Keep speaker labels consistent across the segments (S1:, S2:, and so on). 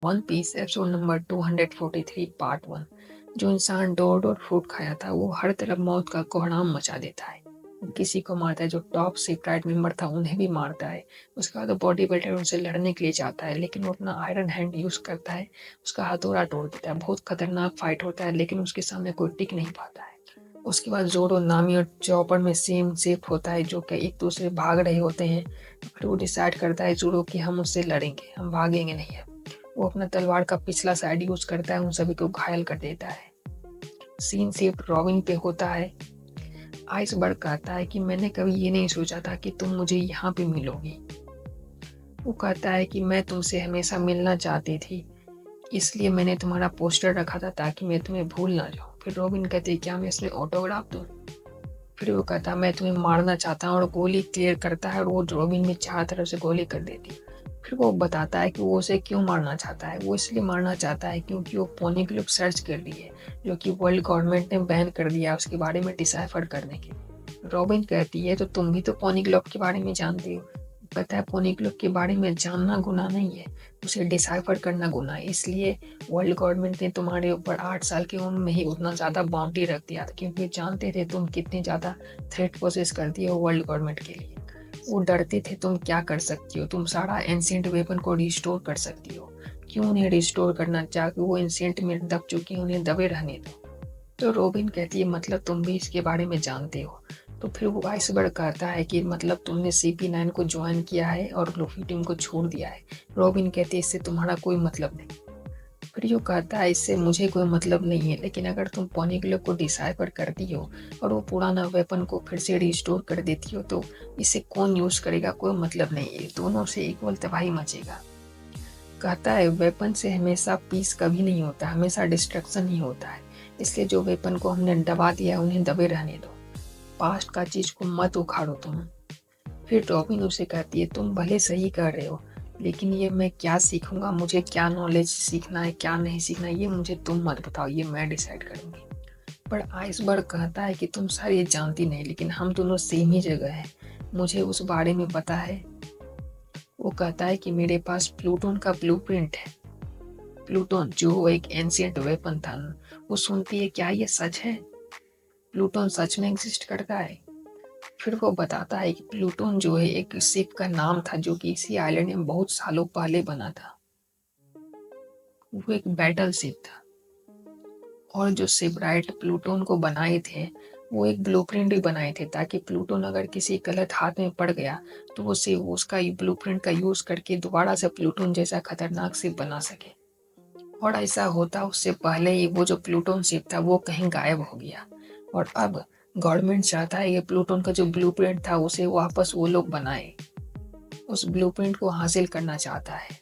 S1: One piece episode number 243 part 1। जो इंसान door door fruit खाया था वो हर तरफ मौत का कोहराम मचा देता है। वो किसी को मारता है, जो टॉप सीक्रेट मेंबर था उन्हें भी मारता है। उसके बाद बॉडी बिल्डर उनसे लड़ने के लिए जाता है, लेकिन वो अपना आयरन हैंड यूज करता है, उसका हथौड़ा तोड़ देता है। बहुत खतरनाक फाइट होता है, लेकिन उसके सामने कोई टिक नहीं पाता है। उसके बाद जोरो, नामी और चॉपर में सेम शिफ्ट होता है, जो कि एक दूसरे भाग रहे होते हैं। फिर वो डिसाइड करता है जोरो कि हम उससे लड़ेंगे, हम भागेंगे नहीं है। वो अपना तलवार का पिछला साइड यूज करता है, उन सभी को घायल कर देता है। सीन शिफ्ट रॉबिन पे होता है। आइसबर्ग कहता है कि मैंने कभी ये नहीं सोचा था कि तुम मुझे यहाँ पे मिलोगी। वो कहता है कि मैं तुमसे हमेशा मिलना चाहती थी, इसलिए मैंने तुम्हारा पोस्टर रखा था ताकि मैं तुम्हें भूल ना जाऊँ। फिर रॉबिन कहती है क्या मैं इसमें ऑटोग्राफ दूँ। फिर वो कहता है मैं तुम्हें मारना चाहता हूँ, और गोली क्लियर करता है और वो रॉबिन में चारों तरफ से गोली कर देती है। फिर वो बताता है कि वो उसे क्यों मारना चाहता है। वो इसलिए मारना चाहता है क्योंकि वो पोनी ग्लोब सर्च कर रही है, जो कि वर्ल्ड गवर्नमेंट ने बैन कर दिया उसके बारे में डिसाइफर करने के लिए। रॉबिन कहती है तो तुम भी तो पोनी ग्लोब के बारे में जानती हो। कहता है पोनी ग्लोब के बारे में जानना गुनाह नहीं है, उसे डिसाइफर करना गुनाह है। इसलिए वर्ल्ड गवर्नमेंट ने तुम्हारे ऊपर 8 साल की उम्र में ही उतना ज़्यादा बाउंड्री रख दिया था, क्योंकि जानते थे तुम कितनी ज़्यादा थ्रेट पोसेस करती हो वर्ल्ड गवर्नमेंट के लिए। वो डरते थे तुम क्या कर सकती हो, तुम सारा एंशिएंट वेपन को रिस्टोर कर सकती हो। क्यों उन्हें रिस्टोर करना, चाह वो एंशिएंट में दब चुकी हैं, उन्हें दबे रहने दो। तो रॉबिन कहती है मतलब तुम भी इसके बारे में जानते हो। तो फिर वो आइसबर्ग कहता है कि मतलब तुमने CP9 को ज्वाइन किया है और लूफी टीम को छोड़ दिया है। रॉबिन कहती है इससे तुम्हारा कोई मतलब नहीं। फिर यो कहता है इससे मुझे कोई मतलब नहीं है, लेकिन अगर तुम पोनी ग्लोब को डिसाइफर करती हो और वो पुराना वेपन को फिर से रिस्टोर कर देती हो तो इसे कौन यूज करेगा, कोई मतलब नहीं है, दोनों से इक्वल तबाही मचेगा। कहता है वेपन से हमेशा पीस कभी नहीं होता, हमेशा डिस्ट्रक्शन ही होता है। इसलिए जो वेपन को हमने दबा दिया है उन्हें दबे रहने दो, पास्ट का चीज को मत उखाड़ो तुम। फिर रॉबिन उसे कहती है तुम भले सही कर रहे हो, लेकिन ये मैं क्या सीखूंगा, मुझे क्या नॉलेज सीखना है क्या नहीं सीखना है ये मुझे तुम मत बताओ, ये मैं डिसाइड करूंगी। पर आइसबर्ग कहता है कि तुम सारी ये जानती नहीं, लेकिन हम दोनों सेम ही जगह हैं, मुझे उस बारे में पता है। वो कहता है कि मेरे पास प्लूटोन का ब्लूप्रिंट है। प्लूटोन जो एक एंशिएंट वेपन था। वो सुनती है क्या ये सच है, प्लूटोन सच में एग्जिस्ट करता है। फिर वो बताता है कि प्लूटोन जो है एक शिप का नाम था, जो कि इसी आइलैंड में बहुत सालों पहले बना था। वो एक बैटल शिप था, और जो शिपराइट प्लूटोन को बनाए थे वो एक ब्लूप्रिंट भी बनाए थे, ताकि प्लूटोन अगर किसी गलत हाथ में पड़ गया तो वो से उसका ब्लूप्रिंट का यूज करके दोबारा से प्लूटोन जैसा खतरनाक शिप बना सके। और ऐसा होता उससे पहले ही वो जो प्लूटोन शिप था वो कहीं गायब हो गया, और अब गवर्नमेंट चाहता है कि प्लूटोन का जो ब्लूप्रिंट था उसे वापस वो लोग बनाए, उस ब्लूप्रिंट को हासिल करना चाहता है।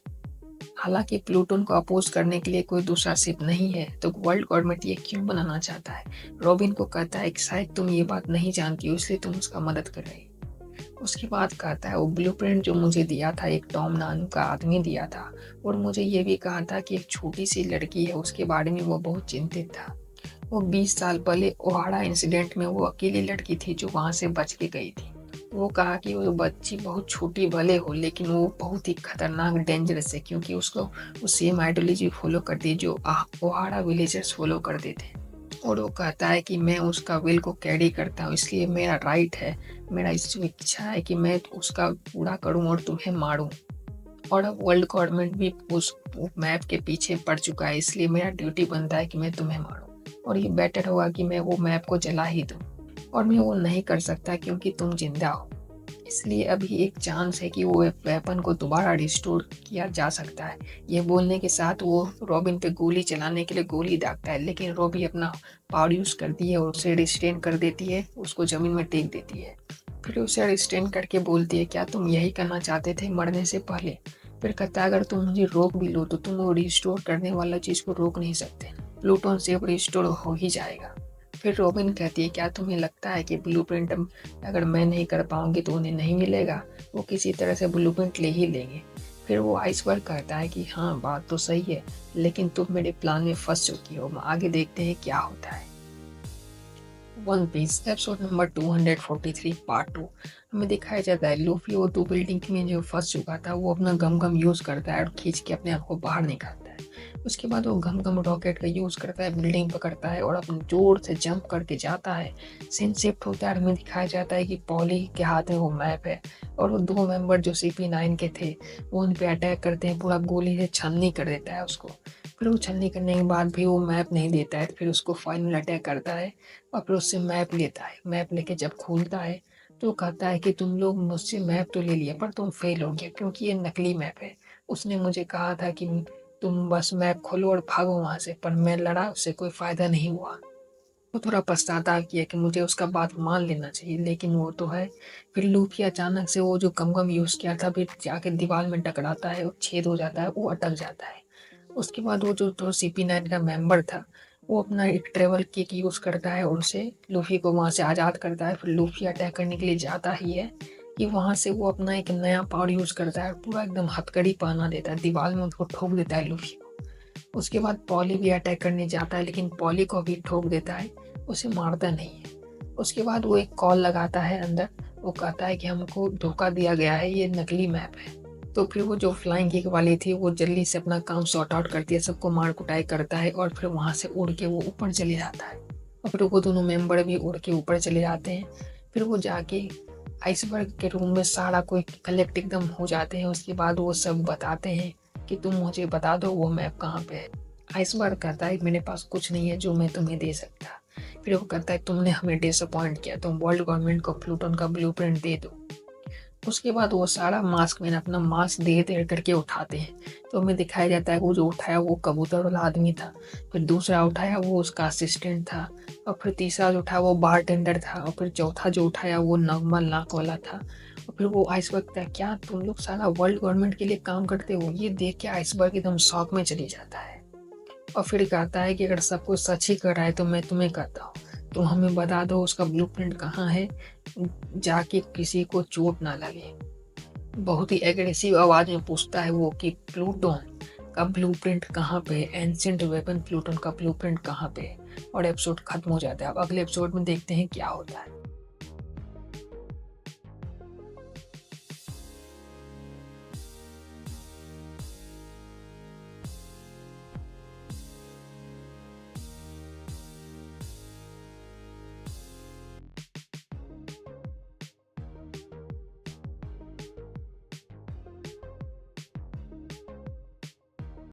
S1: हालांकि प्लूटोन को अपोज करने के लिए कोई दूसरा शिप नहीं है, तो वर्ल्ड गवर्नमेंट ये क्यों बनाना चाहता है। रॉबिन को कहता है कि शायद तुम ये बात नहीं जानती हो, इसलिए तुम उसका मदद कर रही। उसके बाद कहता है वो ब्लूप्रिंट जो मुझे दिया था एक टॉम नाम का आदमी दिया था, और मुझे ये भी कहा था कि एक छोटी सी लड़की है उसके बारे में वो बहुत चिंतित था। वो 20 साल पहले ओहाड़ा इंसिडेंट में वो अकेली लड़की थी जो वहां से बच के गई थी। वो कहा कि वो बच्ची बहुत छोटी भले हो, लेकिन वो बहुत ही खतरनाक डेंजरस है, क्योंकि उसको वो सेम आइडियोलॉजी फॉलो करती है जो ओहाड़ा विलेजर्स फॉलो करते थे। और वो कहता है कि मैं उसका विल को कैरी करता हूँ, इसलिए मेरा राइट है, मेरा इच्छा है कि मैं उसका पूरा करूँ और तुम्हें मारूं। और अब वर्ल्ड गवर्नमेंट भी उस मैप के पीछे पड़ चुका है, इसलिए मेरा ड्यूटी बनता है कि मैं तुम्हें मारूं। और ये बेटर होगा कि मैं वो मैप को जला ही दूं, और मैं वो नहीं कर सकता क्योंकि तुम जिंदा हो। इसलिए अभी एक चांस है कि वो वेपन को दोबारा रिस्टोर किया जा सकता है। ये बोलने के साथ वो रॉबिन पे गोली चलाने के लिए गोली दागता है, लेकिन रॉबी अपना पावर यूज करती है और उसे रिस्ट्रेन कर देती है, उसको जमीन में टेक देती है। फिर उसे रिस्ट्रेन करके बोलती है क्या तुम यही करना चाहते थे मरने से पहले। फिर कहता है अगर तुम मुझे रोक भी लो तो तुम वो रिस्टोर करने वाला चीज को रोक नहीं सकते, प्लूटोन से रिस्टोर हो ही जाएगा। फिर रॉबिन कहती है क्या तुम्हें लगता है कि ब्लूप्रिंट अगर मैं नहीं कर पाऊंगी तो उन्हें नहीं मिलेगा, वो किसी तरह से ब्लूप्रिंट ले ही लेंगे। फिर वो आइसबर्ग कहता है कि हाँ बात तो सही है, लेकिन तुम मेरे प्लान में फंस चुकी हो, आगे देखते हैं क्या होता है। One piece episode number 243 part 2। हमें दिखाया जाता है लूफी वो 2 बिल्डिंग में जो फंस चुका था वो अपना गम गम यूज करता है और खींच के अपने आप को बाहर निकालता है। उसके बाद वो घम-घम रॉकेट का यूज़ करता है, बिल्डिंग पकड़ता है और अपने ज़ोर से जंप करके जाता है। सीन शिफ्ट होता है और हमें दिखाया जाता है कि पॉली के हाथ में वो मैप है और वो 2 मेंबर जो सीपी9 के थे, वो उन पे अटैक करते हैं, पूरा गोली से छलनी कर देता है उसको। फिर वो छलनी करने के बाद भी वो मैप नहीं देता है, तो फिर उसको फाइनल अटैक करता है और फिर उससे मैप लेता है। मैप लेके जब खोलता है, तो कहता है कि तुम लोग मुझसे मैप तो ले लिया पर तुम फेल हो गए क्योंकि ये नकली मैप है। उसने मुझे कहा था कि तुम बस मैप खोलो और भागो वहाँ से, पर मैं लड़ा उससे कोई फ़ायदा नहीं हुआ। वो थोड़ा पछताता किया कि मुझे उसका बात मान लेना चाहिए, लेकिन वो तो है। फिर लूफ़ी अचानक से वो जो गम-गम यूज़ किया था फिर जाके दीवार में टकराता है और छेद हो जाता है, वो अटक जाता है। उसके बाद वो जो तो सीपी9 का मेंबर था, वो अपना एक ट्रैवल किक यूज़ करता है और उसे लूफ़ी को वहाँ से आज़ाद करता है। फिर लूफ़ी अटैक करने के लिए जाता ही है कि वहाँ से वो अपना एक नया पावर यूज़ करता है और पूरा एकदम हथकड़ी पहना देता है, दीवार में उसको ठोक देता है लूफ़ी को। उसके बाद पॉली भी अटैक करने जाता है लेकिन पॉली को भी ठोक देता है, उसे मारता नहीं है। उसके बाद वो एक कॉल लगाता है अंदर, वो कहता है कि हमको धोखा दिया गया है, ये नकली मैप है। तो फिर वो जो फ्लाइंग किक वाली थी वो जल्दी से अपना काम सॉर्ट आउट करती है, सबको मार-कुटाई करता है और फिर वहाँ से उड़ के वो ऊपर चले जाता है। और फिर वो दोनों मेंबर भी उड़ के ऊपर चले जाते हैं। फिर वो जाके आइसबर्ग के रूम में सारा कोई कलेक्ट एकदम हो जाते हैं, उसके बाद वो सब बताते हैं कि तुम मुझे बता दो वो मैप कहाँ पे है। आइसबर्ग कहता है मेरे पास कुछ नहीं है जो मैं तुम्हें दे सकता। फिर वो कहता है तुमने हमें डिसअपॉइंट किया, तुम वर्ल्ड गवर्नमेंट को प्लूटन का ब्लूप्रिंट दे दो। उसके बाद वो सारा मास्क मैन अपना मास्क धीरे-धीरे करके उठाते हैं, तो हमें दिखाया जाता है वो जो उठाया वो कबूतर वाला आदमी था, फिर दूसरा उठाया वो उसका असिस्टेंट था और फिर तीसरा जो उठाया वो बारटेंडर था और फिर चौथा जो उठाया वो नॉर्मल नाक वाला था। और फिर वो आइसबर्ग कहता है क्या तुम लोग साला वर्ल्ड गवर्नमेंट के लिए काम करते हो? ये देख के आइसबर्ग एकदम शॉक में चली जाता है। और फिर कहता है कि अगर सब कुछ सच ही कर रहा है तो मैं तुम्हें कहता हूँ, तुम हमें बता दो उसका ब्लूप्रिंट कहाँ है, जाके किसी को चोट ना लगे। बहुत ही एग्रेसिव आवाज़ में पूछता है वो कि प्लूटोन का ब्लूप्रिंट कहाँ पे है? एंशिएंट वेपन प्लूटोन का ब्लूप्रिंट कहाँ पे है? और एपिसोड खत्म हो जाता है। अब अगले एपिसोड में देखते हैं क्या होता है।